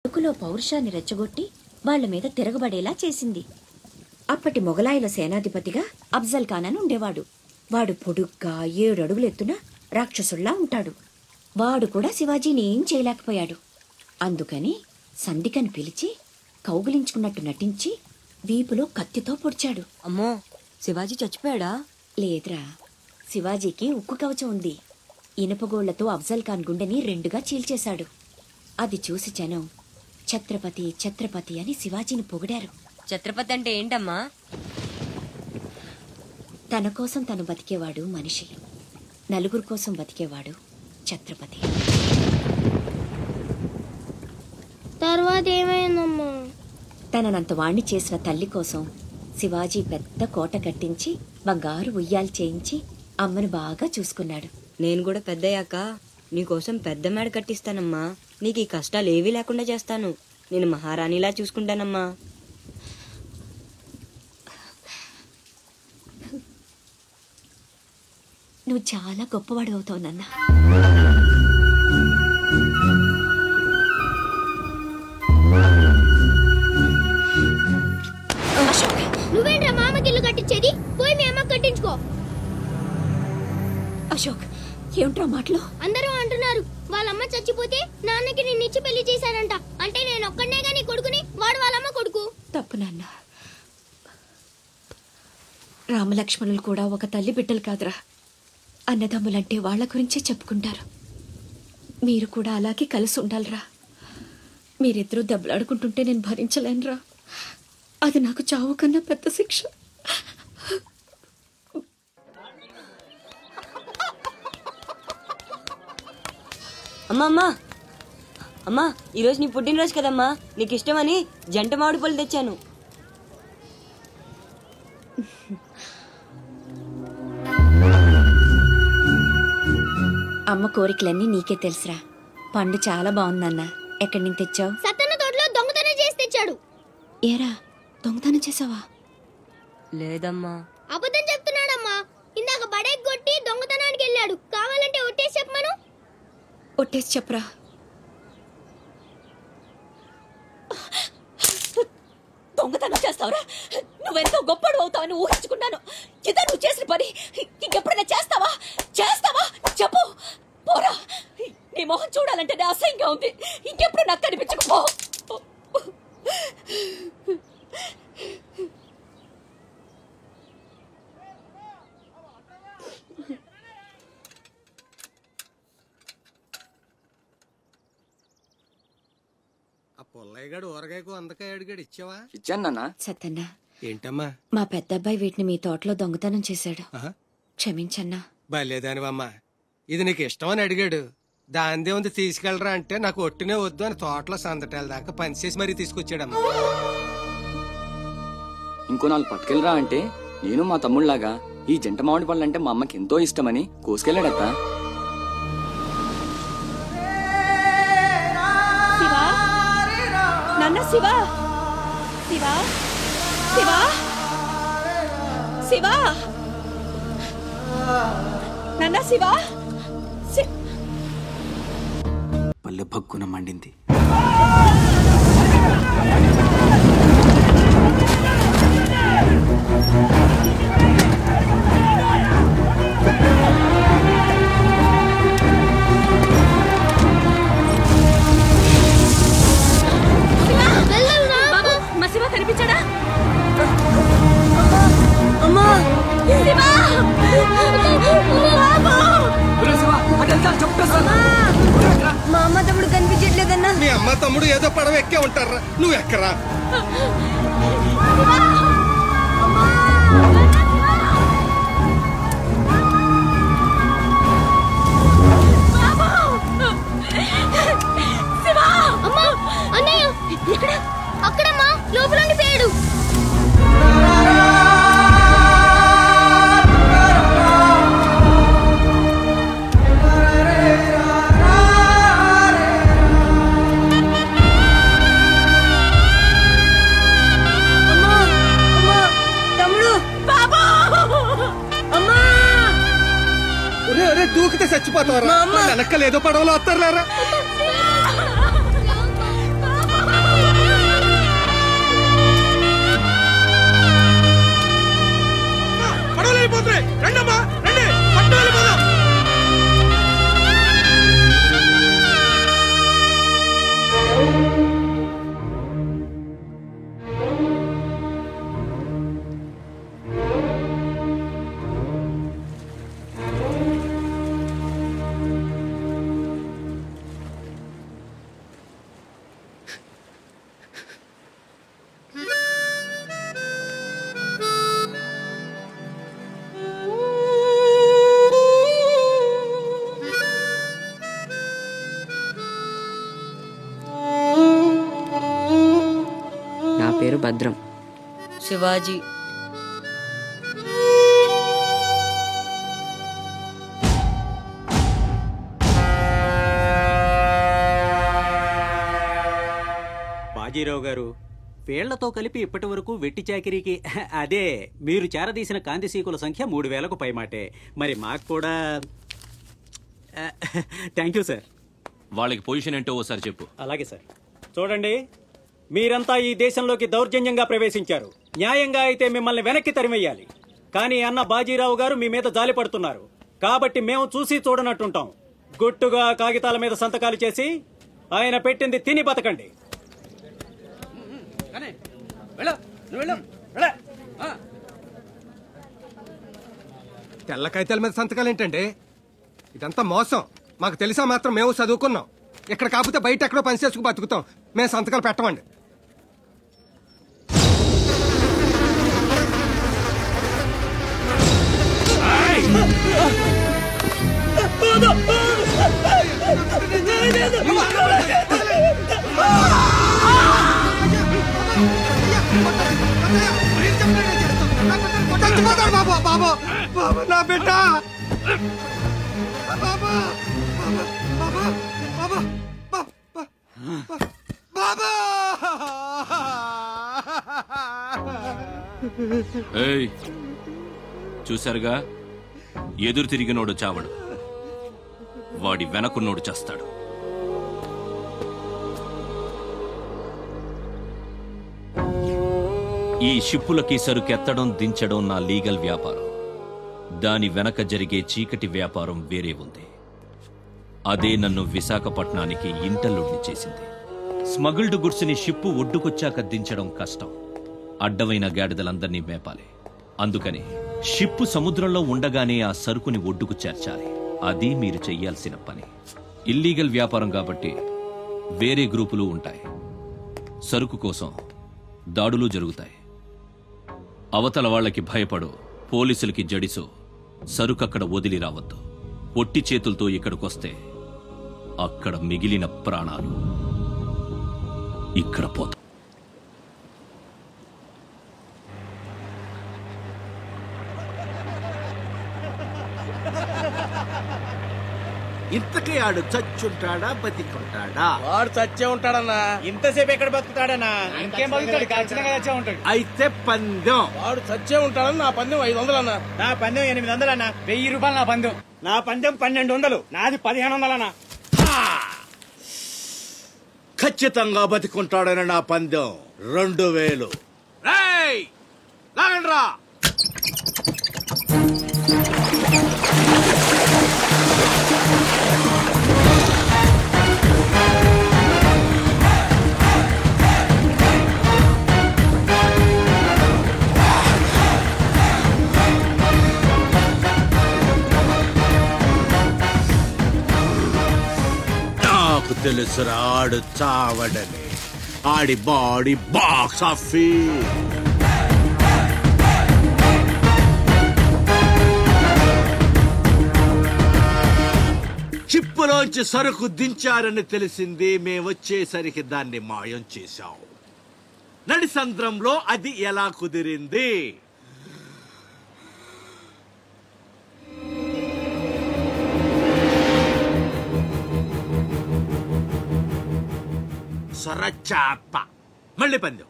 కొడుకులో పౌరుషాన్ని రెచ్చగొట్టి వాళ్ల మీద తిరగబడేలా చేసింది. అప్పటి మొగలాయుల సేనాధిపతిగా అఫ్జల్ ఖాన్ అని ఉండేవాడు. వాడు పొడుగ్గా 7 అడుగులెత్తున రాక్షసుల్లా ఉంటాడు. వాడు కూడా శివాజీని ఏం చేయలేకపోయాడు. అందుకని సంధికని పిలిచి కౌగిలించుకున్నట్టు నటించి వీపులో కత్తితో పొడిచాడు. అమ్మో, శివాజీ చచ్చిపోయాడా? లేదురా, శివాజీకి ఉక్కు కవచం ఉంది. ఇనుపగోళ్లతో అఫ్జల్ ఖాన్ గుండెని 2గా చీల్చేశాడు. అది చూసి జనం ఛత్రపతి ఛత్రపతి అని శివాజీని పొగిడారు. ఛత్రపతి అంటే ఏంటమ్మా? తన కోసం తను బతికేవాడు మనిషి, నలుగురు కోసం బతికేవాడు ఛత్రపతి. తర్వాత ఏమైందమ్మా? తననంత వాణ్ణి చేసిన తల్లి కోసం శివాజీ పెద్ద కోట కట్టించి బంగారు ఉయ్యాలు చేయించి అమ్మను బాగా చూసుకున్నాడు. నేను కూడా పెద్దయ్యాక నీకోసం పెద్ద మేడ కట్టిస్తానమ్మా. నీకు ఈ కష్టాలు ఏవీ లేకుండా చేస్తాను. నేను మహారాణిలా చూసుకుంటానమ్మా. నువ్వు చాలా గొప్పవాడు అవుతావు నాన్న. నువ్వేంట్రా మామకి ఇల్లు కట్టించేది? పోయి మీ అమ్మ కట్టించుకో. అశోక్, ఏమిట్రా మాటలు? అందరూ అంటున్నారు వాళ్ళమ్మ చచ్చిపోతే నాన్నకి నిన్నిచ్చి పెళ్లి చేశారంట. అంటే నేను ఒక్కడనే గాని కొడుకుని, వాడు వాళ్ళమ్మ కొడుకు. తప్పు నాన్న. రామలక్ష్మణులు కూడా ఒక తల్లి బిడ్డలు కాదురా. అన్నదమ్ములంటే వాళ్ల గురించే చెప్పుకుంటారు. మీరు కూడా అలాగే కలిసి ఉండాలిరా. మీరిద్దరూ దెబ్బలాడుకుంటుంటే నేను భరించలేనురా. అది నాకు చావు కన్నా పెద్ద శిక్ష. అమ్మా అమ్మా అమ్మా, ఈరోజు నీ పుట్టినరోజు కదమ్మా. నీకు ఇష్టమని జంట మామిడి పళ్ళు తెచ్చాను. అమ్మ కోరికలన్నీ నీకే తెలుసురా. పండు చాలా బాగుందన్నా. ఎక్కడి నుంచి తెచ్చావు? సత్తన్న తోటలో దొంగతనం చేసి తెచ్చాడు. ఏరా, దొంగతనం చేసావా? లేదమ్మా. అబద్ధం చెప్తున్నాడమ్మా. ఇందాక బడేకి కొట్టి దొంగతనానికి వెళ్ళాడు. కావాలంటే ఒట్టేసి చెప్పమను. ఒట్టేసి చెప్పరా. దొంగతనం చేస్తావురా? నువ్వెంతో గొప్పడు అవుతావని ఊహించుకున్నాను. ఇదే నువ్వు చేసిన పని. ఇంకెప్పుడైనా చేస్తావా? చేస్తావా? చెప్పు. పోరా, నీ మొహం చూడాలంటే అసహ్యంగా ఉంది. ఇంకెప్పుడు నాకు కనిపించకపో. పుల్లయ్యగాడు ఊరగాయకు అందకాయ అడిగాడు, ఇచ్చావా? ఇచ్చాను. సత్తన్నా, ఏంటమ్మా? మా పెద్దబ్బాయి వీటిని మీ తోటలో దొంగతనం చేశాడు. క్షమించన్నా. బలేదానివమ్మా. ఇది నీకు ఇష్టమని అడిగాడు. దాందే ఉంది తీసుకెళ్ళరా అంటే నాకు ఒట్టినే వద్దు అని తోటలో సందటాల దాకా పనిచేసి మరీ తీసుకొచ్చాడమ్మా. ఇంకో 4 పట్టుకెళ్ళరా అంటే నేను మా తమ్ముళ్లాగా ఈ జంట మామిడి పళ్ళు అంటే మా అమ్మకి ఎంతో ఇష్టమని కోసుకెళ్ళాడత్త. నాన్న, శివా, శివా, శివా, శివా, నాన్న, శివా. పల్లె భగ్గున మండింది. కనిపించాడా? మా అమ్మ తమ్ముడు కనిపించట్లేదన్నా. మీ అమ్మ తమ్ముడు ఏదో పడవ ఎక్కే ఉంటారా, నువ్వు ఎక్కరా. అన్నయ్య అక్కడమ్మా, లోపల ఉండిపోయాడు. దూకితే చచ్చిపోతారా? వెనక్కలేదో పడవలో వస్తారులేరా. పేరు భద్రం. శివాజీ. బాజీరావు గారు, వీళ్లతో కలిపి ఇప్పటి వరకు వెట్టి చాకిరీకి అదే మీరు చేరదీసిన కాంతిసీకుల సంఖ్య 3000కు పైమాటే. మరి మాకు కూడా థ్యాంక్ యూ సార్. వాళ్ళకి పొజిషన్ ఏంటో ఓసారి చెప్పు. అలాగే సార్. చూడండి, మీరంతా ఈ దేశంలోకి దౌర్జన్యంగా ప్రవేశించారు. న్యాయంగా అయితే మిమ్మల్ని వెనక్కి తరిమెయ్యాలి. కానీ అన్న బాజీరావు గారు మీ మీద జాలి పడుతున్నారు. కాబట్టి మేము చూసి చూడనట్టుంటాం. గుట్టుగా కాగితాల మీద సంతకాలు చేసి ఆయన పెట్టింది తిని బతకండి. తెల్ల కాగితాల మీద సంతకాలు ఏంటండి? ఇదంతా మోసం. మాకు తెలిసా మాత్రం మేము చదువుకున్నాం. ఇక్కడ కాకపోతే బయట ఎక్కడో పని చేసుకు బతుకుతాం. మేము సంతకాలు పెట్టమండి. నా బిడ్డ చూశారుగా, ఎదురు తిరిగినోడు చావడు, వాడి వెనకున్నోడు చేస్తాడు. ఈ షిప్పులకి సరుకెత్తడం దించడం నా లీగల్ వ్యాపారం. దాని వెనక జరిగే చీకటి వ్యాపారం వేరే ఉంది. అదే నన్ను విశాఖపట్నానికి ఇంటర్లుడ్ని చేసింది. స్మగుల్డ్ గుడ్స్ ని షిప్పు ఒడ్డుకొచ్చాక దించడం కష్టం. అడ్డమైన గాడిదలందర్నీ మేపాలి. అందుకని షిప్పు సముద్రంలో ఉండగానే ఆ సరుకుని ఒడ్డుకు చేర్చాలి. అది మీరు చెయ్యాల్సిన పని. ఇల్లీగల్ వ్యాపారం కాబట్టి వేరే గ్రూపులు ఉంటాయి. సరుకు కోసం దాడులు జరుగుతాయి. అవతల వాళ్ళకి భయపడు, పోలీసులకి జడిసు సరుకక్కడ వదిలి రావద్దు. పొట్టి చేతులతో ఇక్కడికొస్తే అక్కడ మిగిలిన ప్రాణాలు ఇక్కడ పోతాయి. ఇంతకీ ఆడు చచ్చుంటాడా బతికుంటాడా? వాడు చచ్చే ఉంటాడన్నా. ఇంతసేపు ఎక్కడ బతుకుతాడన్నా? ఇంకేం బతుకుతాడు? ఖచ్చితంగా చచ్చే ఉంటాడు. అయితే పందెం. వాడు చచ్చే ఉంటాడని నా పందెం 500 అన్నా. నా పందెం 800 అన్నా. 1000 రూపాయలు నా పందెం. నా పందెం 1200. నాది 1500 అన్నా. ఖచ్చితంగా బతికుంటాడని నా పందెం 2000. లాగండ్రా. తెలుసురా ఆడు చావడని. ఆడి బాడీ బాక్స్ ఆఫీస్. చిప్పులోంచి సరుకు దించారని తెలిసింది. మేమొచ్చేసరికి దాన్ని మాయం చేశాం. నడిసంద్రంలో అది ఎలా కుదిరింది? సొరచాప. మళ్ళీ పందెం.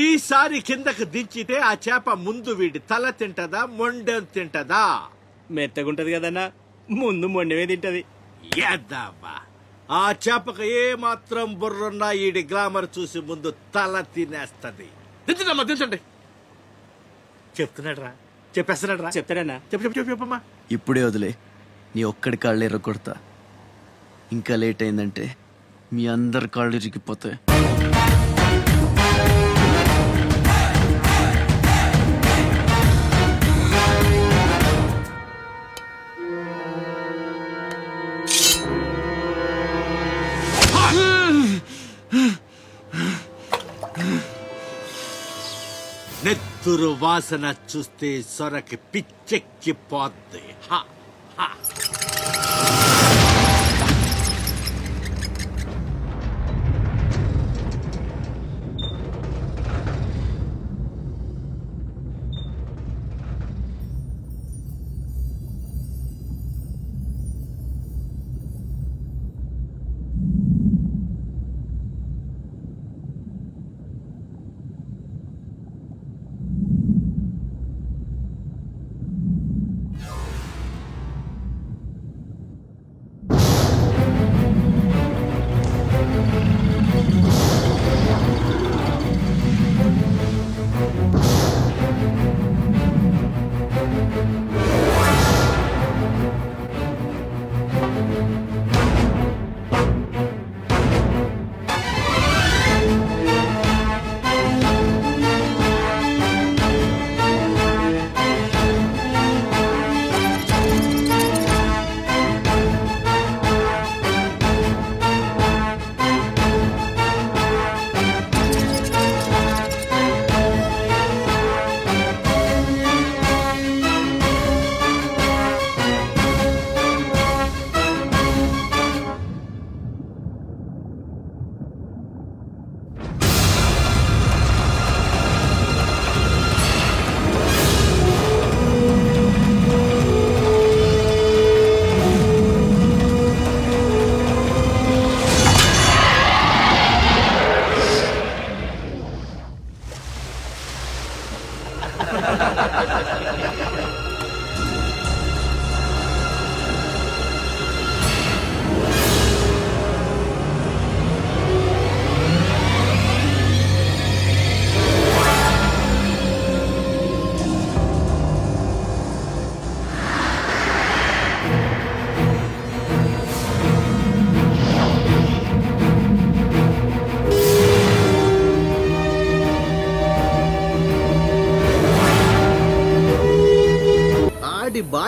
ఈసారి కిందకు దించితే ఆ చేప ముందు వీడి తల తింటదా, మొండెం తింటదా? మెత్తగుంటది కదన్నా, ముందు మొండమే తింటది. ఏద్దావా, ఆ చేపకు ఏ మాత్రం బుర్రున్నా ఈడి గ్లామర్ చూసి ముందు తల తినేస్తది. దించడమ్మా, దించండి. చెప్తున్నాడ్రా, చెప్పేస్తున్నాడ్రా. చెప్తాడన్నా. చెప్పమ్మా. ఇప్పుడే వదిలే, నీ ఒక్కడి కాళ్ళు ఎర్రగొడతా. ఇంకా లేట్ అయిందంటే మీ అందరి కాళ్ళు ఇరిగిపోతాయి. నెత్తురు వాసన చూస్తే సొరకి పిచ్చెక్కిపోద్ది.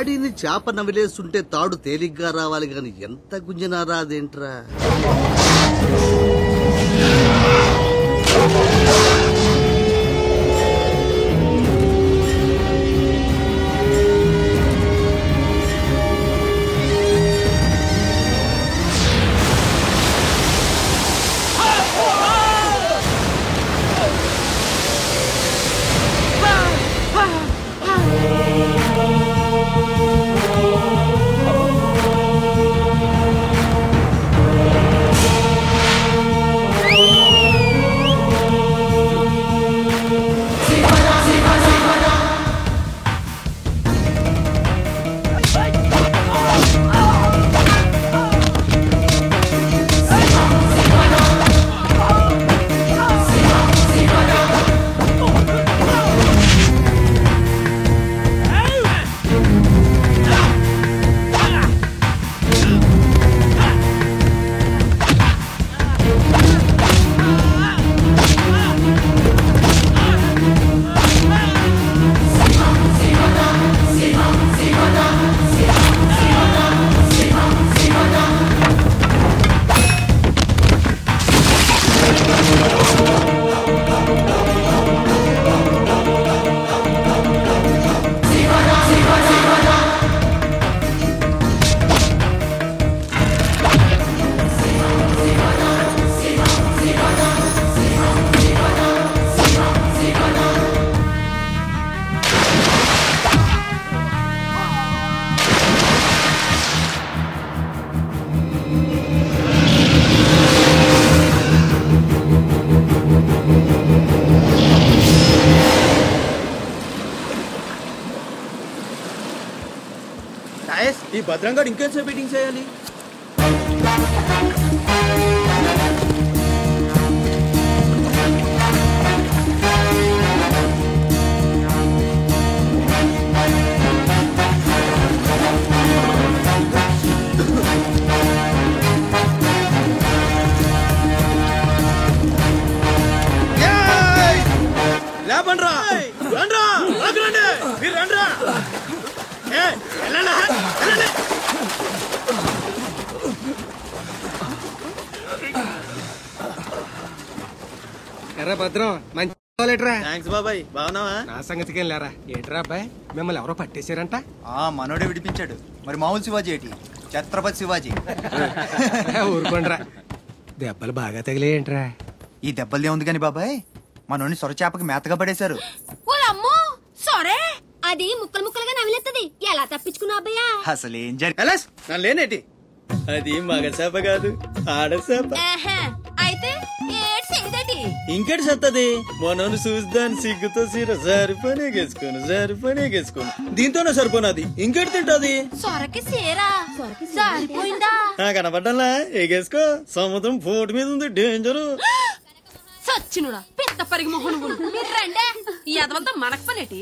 బాడీని చేప నవిలేస్తుంటే తాడు తేలిగ్గా రావాలి గాని ఎంత గుంజినా రాదేంట్రా? ఈ భద్రంగా ఇంకేంసేపు మీటింగ్ చేయాలి? లేపండ్రా, రండ్రా, రండి, మీరు రండ్రా. ఎర్రా భద్రం మంచి థాంక్స్ బాబాయ్, బాగున్నావా? నా సంగతికేం లేరా. ఏంట్రా అబ్బాయి, మిమ్మల్ని ఎవరో పట్టేశారంట? మనోడే విడిపించాడు. మరి మామూలు శివాజీ ఏంటి? ఛత్రపతి శివాజీ. ఊరుకోండ్రా, దెబ్బలు బాగా తగిలేంట్రా? ఈ దెబ్బలదే ఉంది కాని బాబాయ్, మనోని సొరచేపకి మేతగా పడేశారు. అది ముక్కలు ముక్కలుగా నవిలేస్తుంది. ఎలా తప్పించుకున్నా అబ్బయ్యా? అసలేం నన్ను లేనేటి? అది మగ చేప కాదు, ఆడచేప. అయితే ఇంకెటి సత్తది? మనోని చూద్దాని సిగ్గుతో సీర సరిపోనేగేసుకోను దీంతోనే సరిపోనది. ఇంకెటి తింటది? సొరకి సీరా సరిపోయిందా? కనపడ్డా ఎగేసుకో. సముద్రం పోటు మీద ఉంది, డేంజరు. సచ్చినుడా పెద్ద పరిగి మొహను మీరు రండే. ఈ అదవంతా మనకు పనేటి?